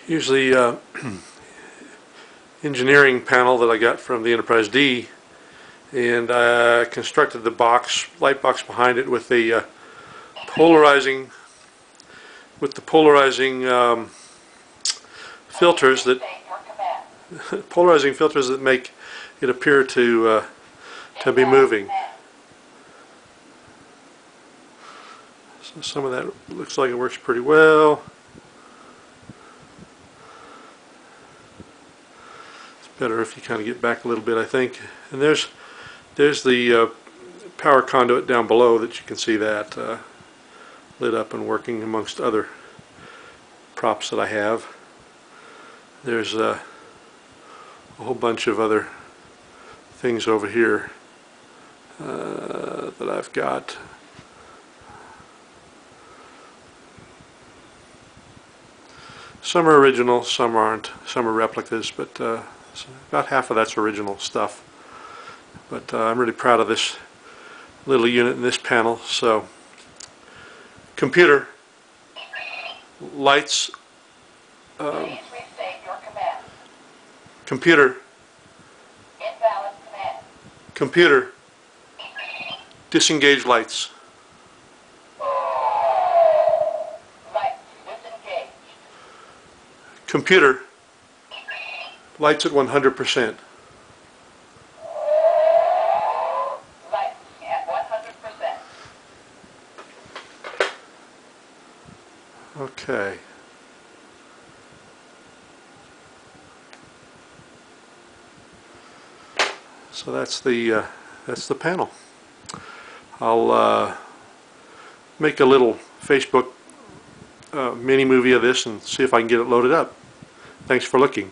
Usually engineering panel that I got from the Enterprise D, and I constructed the light box behind it with the polarizing filters that make it appear to be moving. So some of that looks like it works pretty well. Better if you kind of get back a little bit, I think. And there's the power conduit down below that you can see that lit up and working amongst other props that I have. There's a whole bunch of other things over here that I've got. Some are original, some aren't. Some are replicas, but about half of that's original stuff. But I'm really proud of this little unit in this panel. So, computer, lights, computer, computer, disengage lights. Computer, lights at 100%. Lights at 100%. Okay. So that's the panel. I'll make a little Facebook mini movie of this and see if I can get it loaded up. Thanks for looking.